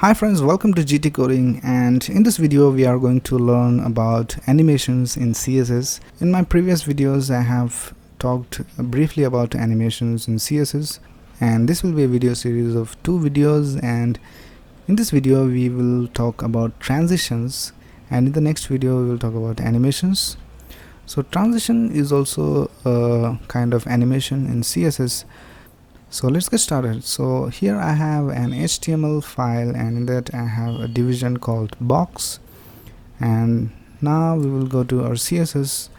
Hi friends, welcome to GT Coding, and in this video we are going to learn about animations in CSS. In my previous videos I have talked briefly about animations in CSS, and this will be a video series of 2 videos, and in this video we will talk about transitions, and in the next video we will talk about animations. So transition is also a kind of animation in CSS. So let's get started. So here I have an HTML file, and in that I have a division called box, and now we will go to our CSS,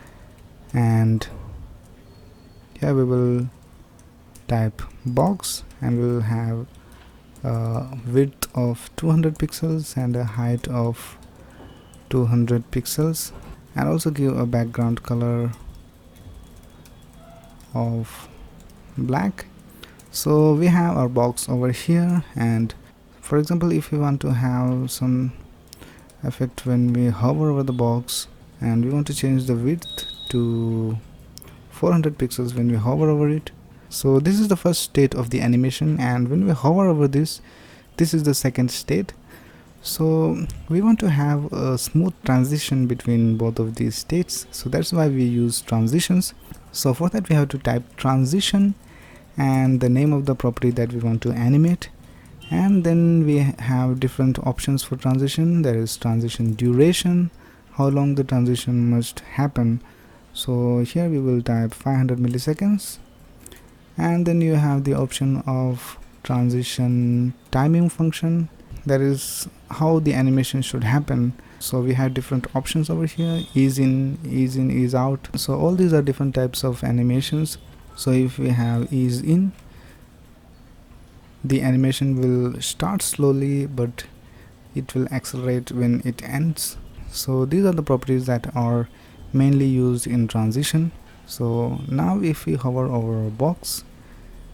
and here we will type box, and we will have a width of 200 pixels and a height of 200 pixels, and also give a background color of black. So we have our box over here, and for example, if we want to have some effect when we hover over the box, and we want to change the width to 400 pixels when we hover over it. So this is the first state of the animation, and when we hover over this is the second state. So we want to have a smooth transition between both of these states, so that's why we use transitions. So for that we have to type transition and the name of the property that we want to animate, and then we have different options for transition. There is transition duration, how long the transition must happen. So here we will type 500 milliseconds, and then you have the option of transition timing function, that is how the animation should happen. So we have different options over here: ease in, ease out. So all these are different types of animations. So if we have ease in, the animation will start slowly but it will accelerate when it ends. So these are the properties that are mainly used in transition. So now if we hover over a box,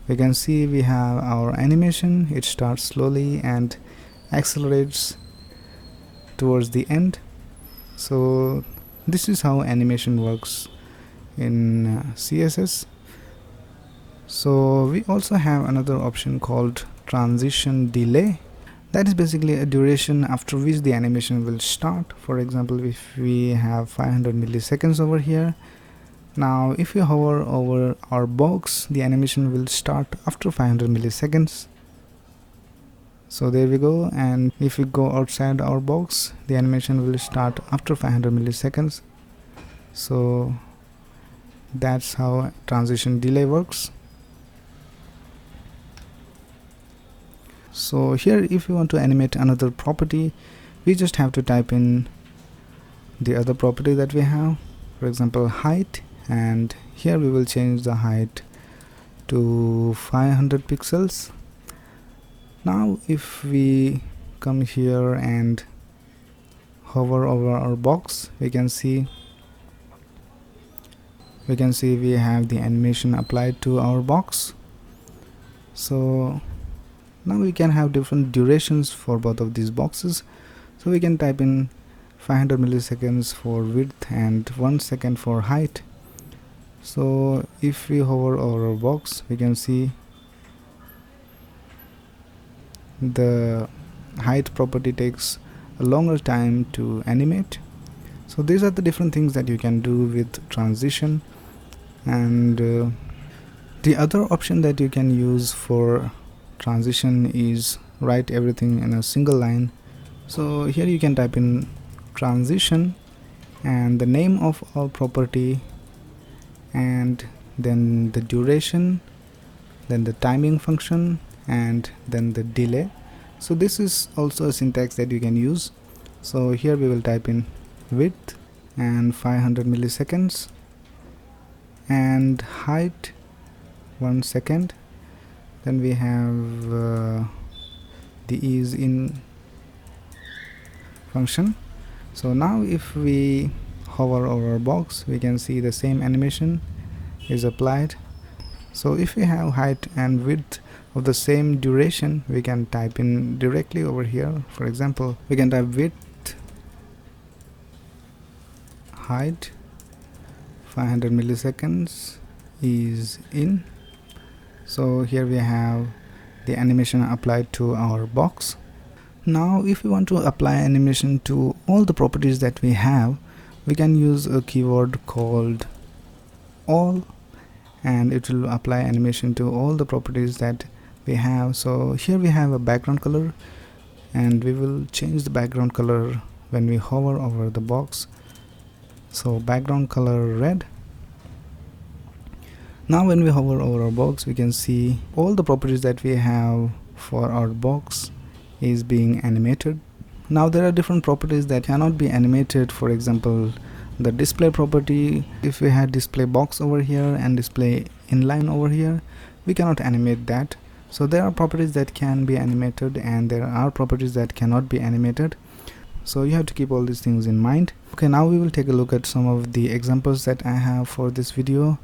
we can see we have our animation. It starts slowly and accelerates towards the end. So this is how animation works in CSS. So we also have another option called transition delay. That is basically a duration after which the animation will start. For example, if we have 500 milliseconds over here, now if we hover over our box, the animation will start after 500 milliseconds. So there we go, and if we go outside our box, the animation will start after 500 milliseconds. So that's how transition delay works. So here if we want to animate another property, we just have to type in the other property that we have, for example height, and here we will change the height to 500 pixels. Now if we come here and hover over our box, we can see we have the animation applied to our box. So now we can have different durations for both of these boxes. So we can type in 500 milliseconds for width and 1 second for height. So if we hover over our box, we can see the height property takes a longer time to animate. So these are the different things that you can do with transition. And the other option that you can use for transition is write everything in a single line. So here you can type in transition and the name of our property, and then the duration, then the timing function, and then the delay. So this is also a syntax that you can use. So here we will type in width and 500 milliseconds and height 1 second. Then we have the ease in function. So now if we hover over our box, we can see the same animation is applied. So if we have height and width of the same duration, we can type in directly over here. For example, we can type width, height, 500 milliseconds, ease in. So here we have the animation applied to our box. Now if we want to apply animation to all the properties that we have, we can use a keyword called all, and it will apply animation to all the properties that we have. So here we have a background color, and we will change the background color when we hover over the box. So background color red. Now when we hover over our box, we can see all the properties that we have for our box is being animated. Now there are different properties that cannot be animated. For example, the display property, if we had display box over here and display inline over here, we cannot animate that. So there are properties that can be animated and there are properties that cannot be animated. So you have to keep all these things in mind. Okay, now we will take a look at some of the examples that I have for this video,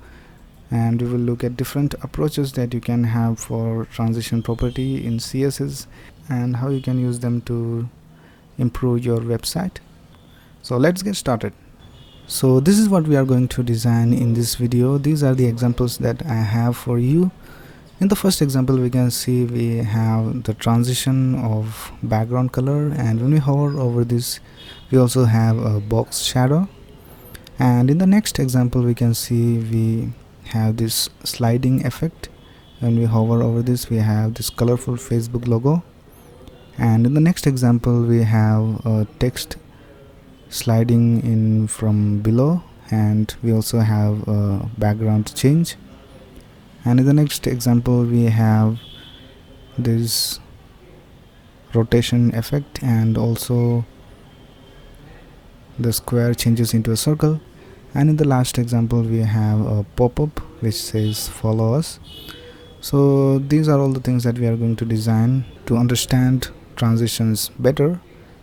and we will look at different approaches that you can have for transition property in CSS and how you can use them to improve your website. So let's get started. So this is what we are going to design in this video. These are the examples that I have for you. In the first example, we can see we have the transition of background color, and when we hover over this, we also have a box shadow. And in the next example, we can see we have this sliding effect. When we hover over this, we have this colorful Facebook logo. And in the next example, we have a text sliding in from below, and we also have a background change. And in the next example, we have this rotation effect, and also the square changes into a circle. And in the last example, we have a pop-up which says follow us. So these are all the things that we are going to design to understand transitions better.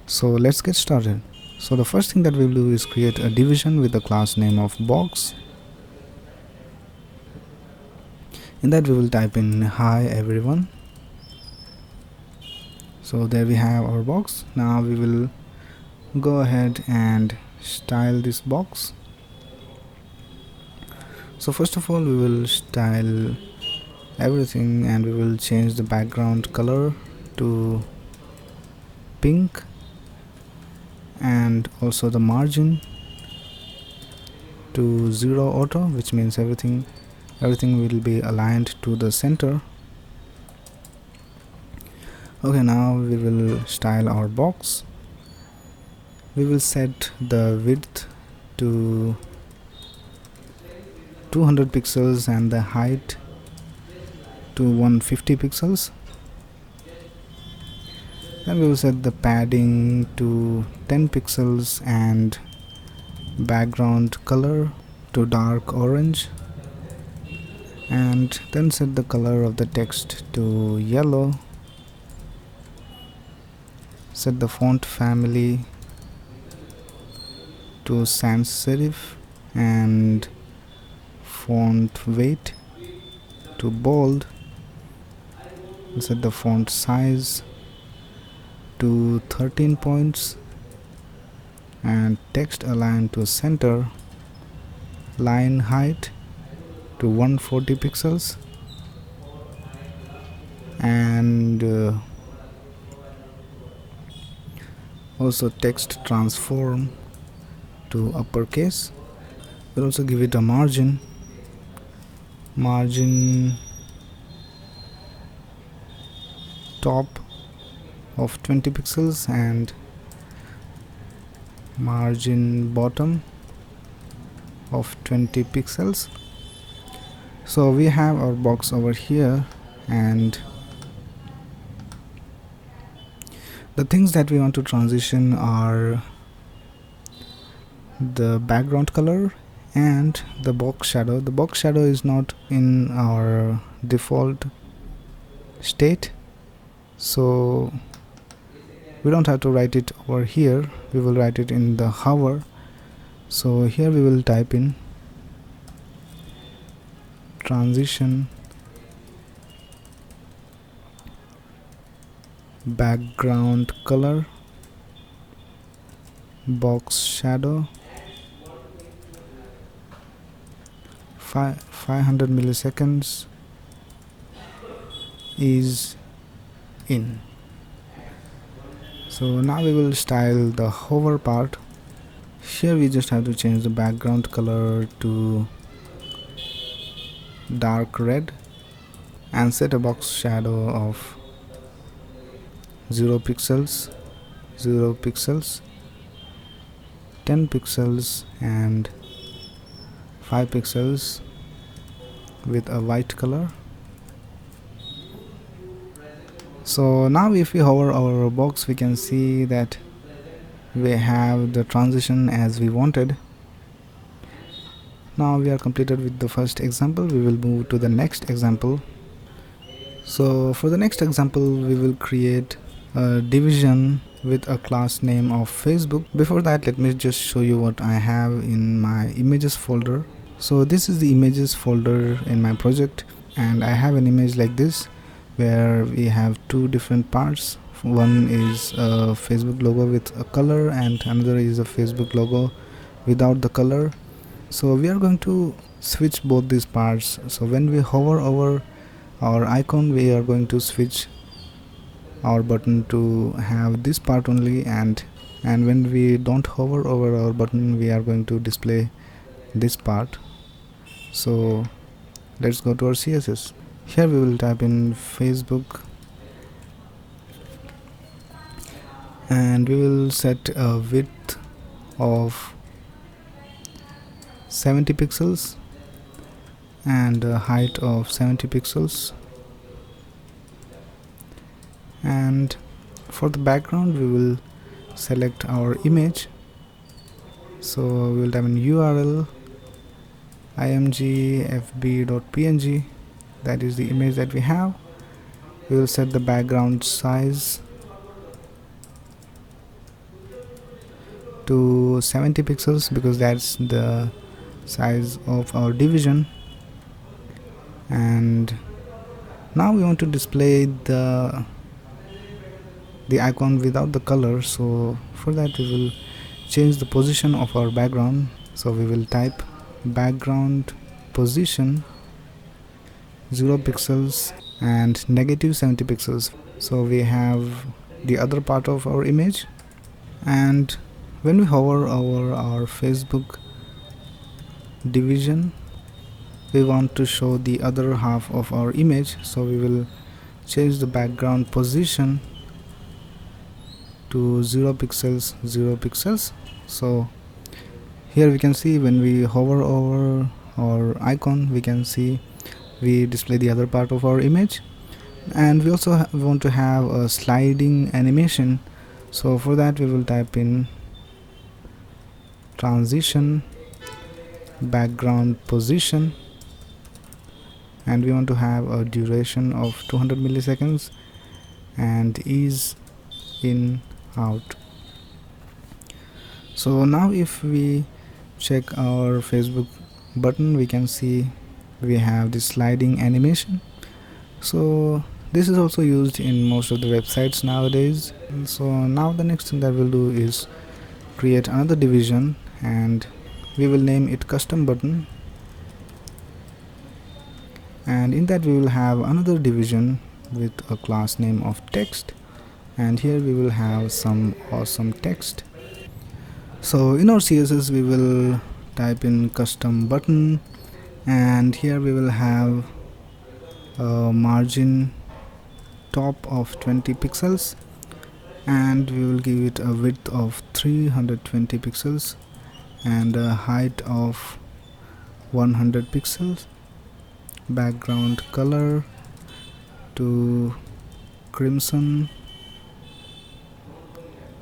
So let's get started. So the first thing that we will do is create a division with the class name of box. In that we will type in hi everyone. So there we have our box. Now we will go ahead and style this box. So first of all, we will style everything, and we will change the background color to pink, and also the margin to 0 auto, which means everything will be aligned to the center. Okay, now we will style our box. We will set the width to 200 pixels and the height to 150 pixels. Then we will set the padding to 10 pixels and background color to dark orange, and then set the color of the text to yellow. Set the font family to sans serif and font weight to bold. Set the font size to 13 points and text align to center. Line height to 140 pixels and also text transform to uppercase. We'll also give it a margin top of 20 pixels and margin bottom of 20 pixels. So we have our box over here, and the things that we want to transition are the background color and the box shadow. The box shadow is not in our default state, so we don't have to write it over here. We will write it in the hover. So here we will type in transition background color box shadow 500 milliseconds is in. So now we will style the hover part. Here we just have to change the background color to dark red and set a box shadow of 0 pixels, 0 pixels, 10 pixels and 5 pixels with a white color. So now if we hover our box, we can see that we have the transition as we wanted. Now we are completed with the first example. We will move to the next example. So for the next example, we will create a division with a class name of Facebook. Before that, let me just show you what I have in my images folder. So this is the images folder in my project, and I have an image like this where we have two different parts. One is a Facebook logo with a color and another is a Facebook logo without the color. So we are going to switch both these parts. So when we hover over our icon, we are going to switch our button to have this part only, and when we don't hover over our button, we are going to display this part. So let's go to our CSS. Here we will type in Facebook and we will set a width of 70 pixels and a height of 70 pixels, and for the background we will select our image. So we will type in URL imgfb.png. that is the image that we have. We will set the background size to 70 pixels because that's the size of our division. And now we want to display the icon without the color. So for that we will change the position of our background. So we will type background position 0 pixels and negative 70 pixels. So we have the other part of our image, and when we hover over our Facebook division, we want to show the other half of our image. So we will change the background position to 0 pixels, 0 pixels. So here we can see when we hover over our icon, we can see we display the other part of our image. And we also want to have a sliding animation. So for that we will type in transition background position, and we want to have a duration of 200 milliseconds and ease in out. So now if we check our Facebook button, we can see we have this sliding animation. So this is also used in most of the websites nowadays. So now the next thing that we'll do is create another division, and we will name it custom button, and in that we will have another division with a class name of text, and here we will have some awesome text. So in our CSS we will type in custom button, and here we will have a margin top of 20 pixels, and we will give it a width of 320 pixels and a height of 100 pixels. Background color to crimson.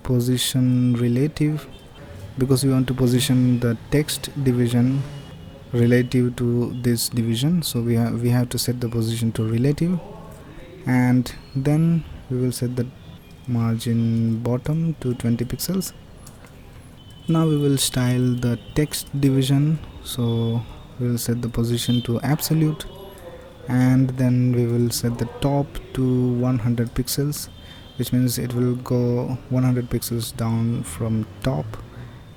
Position relative, because we want to position the text division relative to this division, so we have to set the position to relative. And then we will set the margin bottom to 20 pixels. Now we will style the text division, so we will set the position to absolute, and then we will set the top to 100 pixels, which means it will go 100 pixels down from top,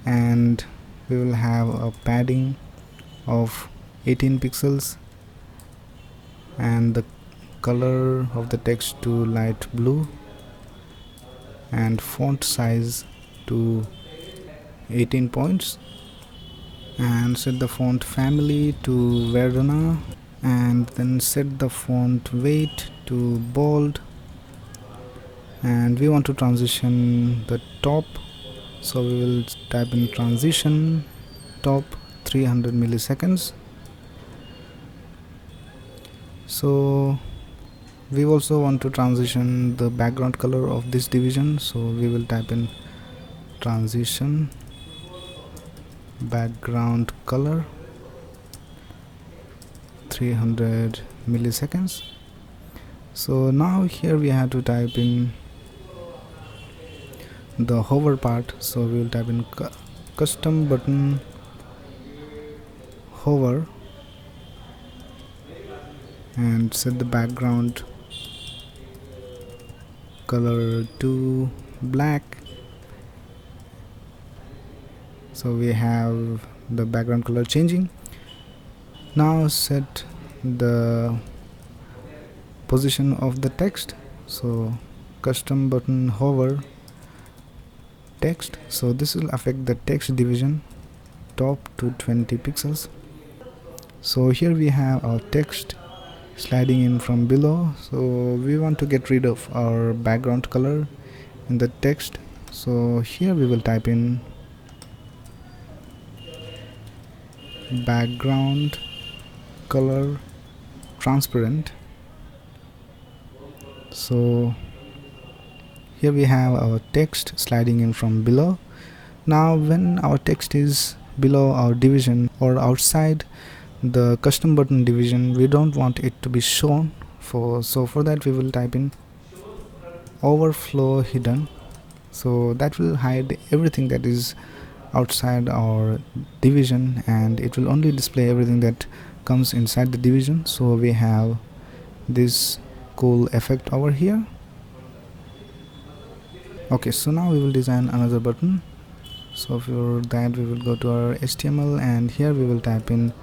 and we will have a padding of 18 pixels and the color of the text to light blue. and font size to 18 points, and set the font family to Verdana, and then set the font weight to bold, and we want to transition the top, so we will type in transition top 300 milliseconds. So we also want to transition the background color of this division, so we will type in transition background color 300 milliseconds. So now here we have to type in the hover part, so we will type in custom button hover and set the background color to black. So we have the background color changing. Now set the position of the text, so custom button hover text, so this will affect the text division top to 20 pixels. So here we have our text sliding in from below, so we want to get rid of our background color in the text, so here we will type in background color transparent. So here we have our text sliding in from below. Now when our text is below our division or outside the custom button division, we don't want it to be shown, so for that we will type in overflow hidden, so that will hide everything that is outside our division and it will only display everything that comes inside the division. So we have this cool effect over here. Okay, so now we will design another button. So for that we will go to our HTML and here we will type in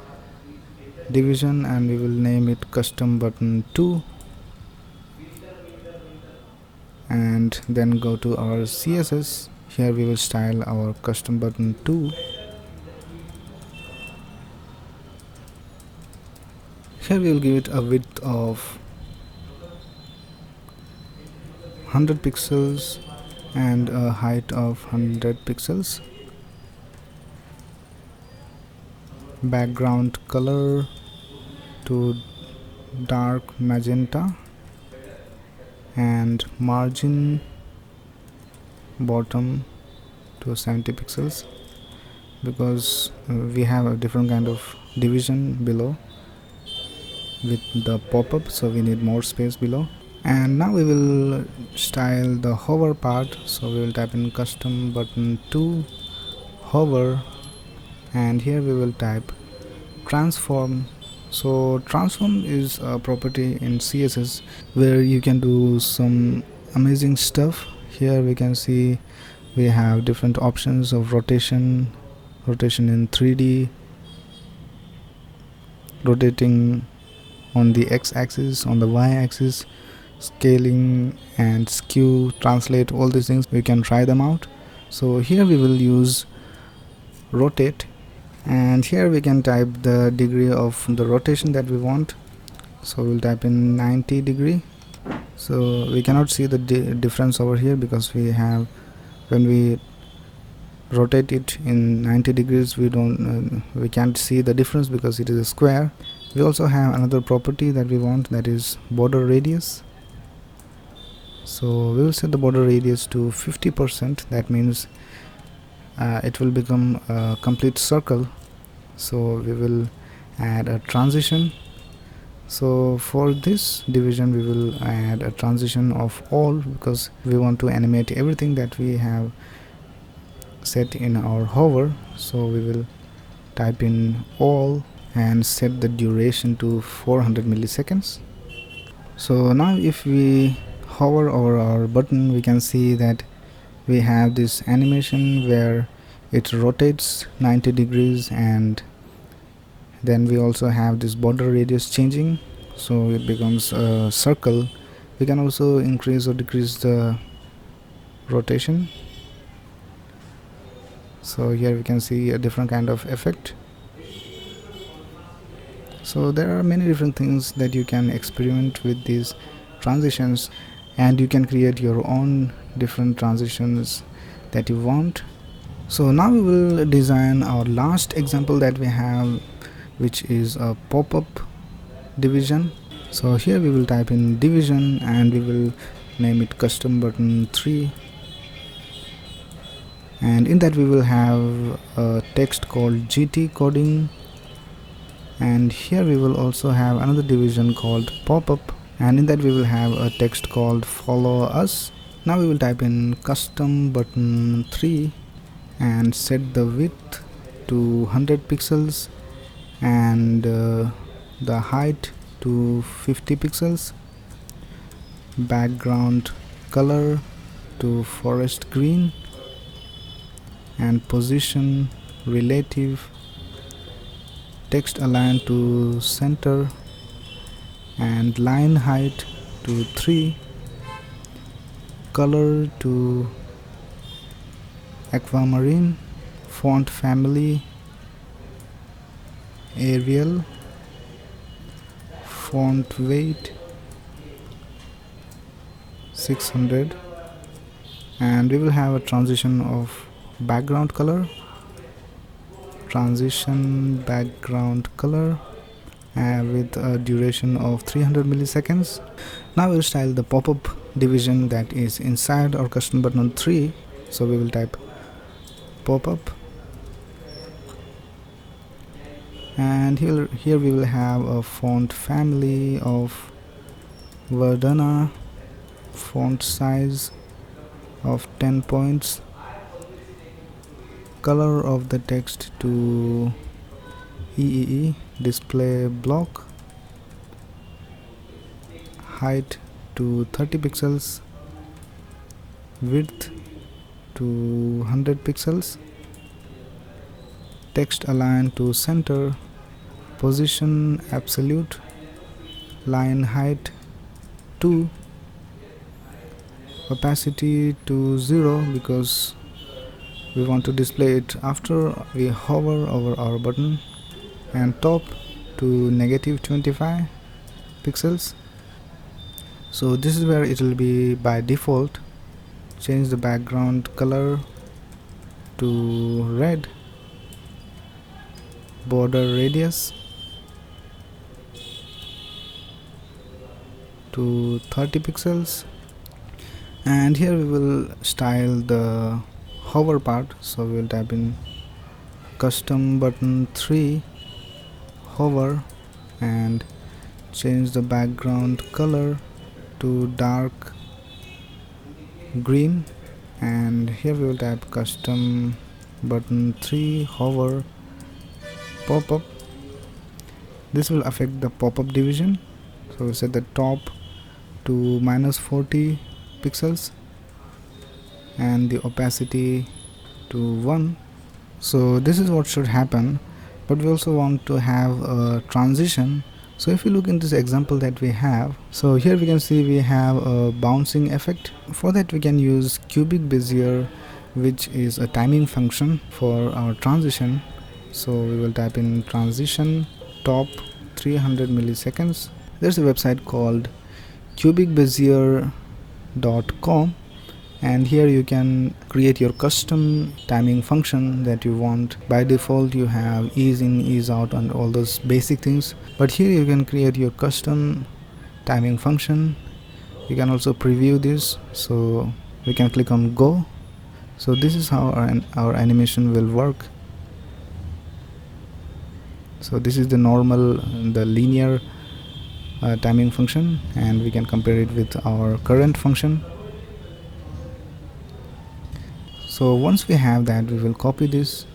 division and we will name it custom button 2, and then go to our CSS. Here we will style our custom button 2. Here we will give it a width of 100 pixels and a height of 100 pixels. Background color to dark magenta and margin bottom to 70 pixels, because we have a different kind of division below with the pop-up, so we need more space below. And now we will style the hover part, so we will type in custom button 2 hover, and here we will type transform. So transform is a property in CSS where you can do some amazing stuff. Here we can see we have different options of rotation in 3D, rotating on the x-axis, on the y-axis, scaling and skew, translate, all these things. We can try them out. So here we will use rotate, and here we can type the degree of the rotation that we want, so we'll type in 90 degree. So we cannot see the difference over here because we have, when we rotate it in 90 degrees, we can't see the difference because it is a square. We also have another property that we want, that is border radius. So we will set the border radius to 50%. That means it will become a complete circle. So we will add a transition. So for this division we will add a transition of all, because we want to animate everything that we have set in our hover. So we will type in all and set the duration to 400 milliseconds. So now if we hover over our button, we can see that we have this animation where it rotates 90 degrees, and then we also have this border radius changing, so it becomes a circle. We can also increase or decrease the rotation. So here we can see a different kind of effect. So there are many different things that you can experiment with these transitions, and you can create your own different transitions that you want. So now we will design our last example that we have, which is a pop-up division. So here we will type in division and we will name it custom button 3, and in that we will have a text called GT coding, and here we will also have another division called pop-up, and in that we will have a text called follow us. Now we will type in custom button 3 and set the width to 100 pixels and the height to 50 pixels, background color to forest green, and position relative, text align to center, and line height to 3, color to aquamarine, font family Arial, font weight 600, and we will have a transition of background color, transition background color with a duration of 300 milliseconds. Now we'll style the pop-up division that is inside our custom button 3. So we will type pop-up, and here we will have a font family of Verdana, font size of 10 points, color of the text to EEE, display block, height to 30 pixels, width to 100 pixels, text align to center, position absolute, line height 2, opacity to 0 because we want to display it after we hover over our button, and top to negative 25 pixels. So this is where it will be by default. Change the background color to red, border radius to 30 pixels, and here we will style the hover part. So we will type in custom button 3 hover and change the background color to dark green, and here we will type custom button 3 hover pop-up. This will affect the pop-up division. So we set the top to -40 pixels and the opacity to 1. So this is what should happen, but we also want to have a transition. So if you look in this example that we have, so here we can see we have a bouncing effect. For that we can use cubic bezier, which is a timing function for our transition. So we will type in transition top 300 milliseconds. There's a website called cubicbezier.com, and here you can create your custom timing function that you want. By default you have ease in, ease out and all those basic things, but here you can create your custom timing function. You can also preview this, so we can click on go. So this is how our animation will work. So this is the normal, the linear timing function, and we can compare it with our current function. So once we have that, we will copy this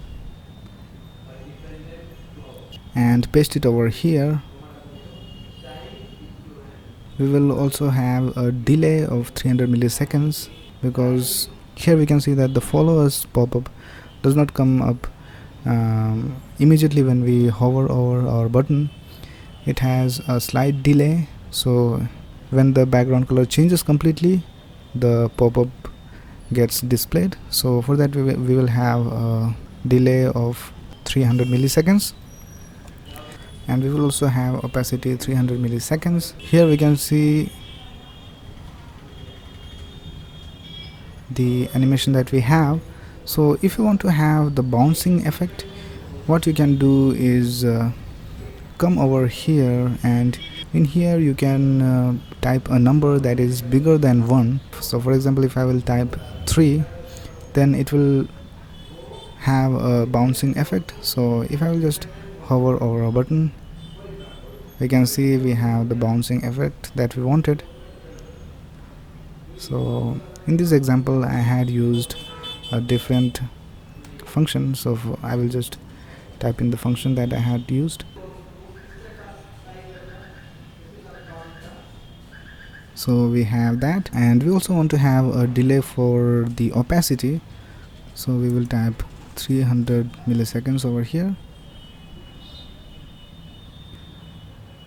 and paste it over here. We will also have a delay of 300 milliseconds because here we can see that the follow us pop-up does not come up immediately when we hover over our button. It has a slight delay, so when the background color changes completely, the pop-up gets displayed. So for that we will have a delay of 300 milliseconds, and we will also have opacity 300 milliseconds. Here we can see the animation that we have. So if you want to have the bouncing effect, what you can do is come over here, and in here you can type a number that is bigger than 1. So for example, if I will type 3, then it will have a bouncing effect. So if I will just hover over a button, we can see we have the bouncing effect that we wanted. So in this example I had used a different function, so I will just type in the function that I had used. So we have that, and we also want to have a delay for the opacity, so we will type 300 milliseconds over here.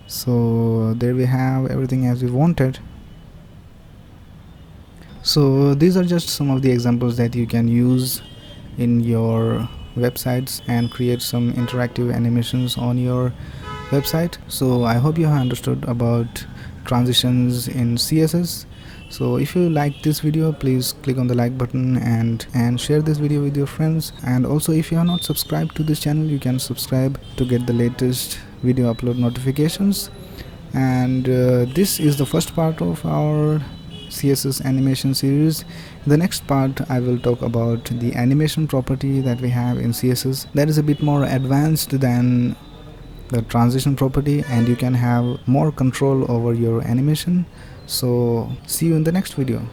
So there we have everything as we wanted. So these are just some of the examples that you can use in your websites and create some interactive animations on your website. So I hope you have understood about transitions in CSS. So if you like this video, please click on the like button and share this video with your friends. And also, if you are not subscribed to this channel, you can subscribe to get the latest video upload notifications. And this is the first part of our CSS animation series. In the next part I will talk about the animation property that we have in CSS that is a bit more advanced than the transition property, and you can have more control over your animation. So see you in the next video.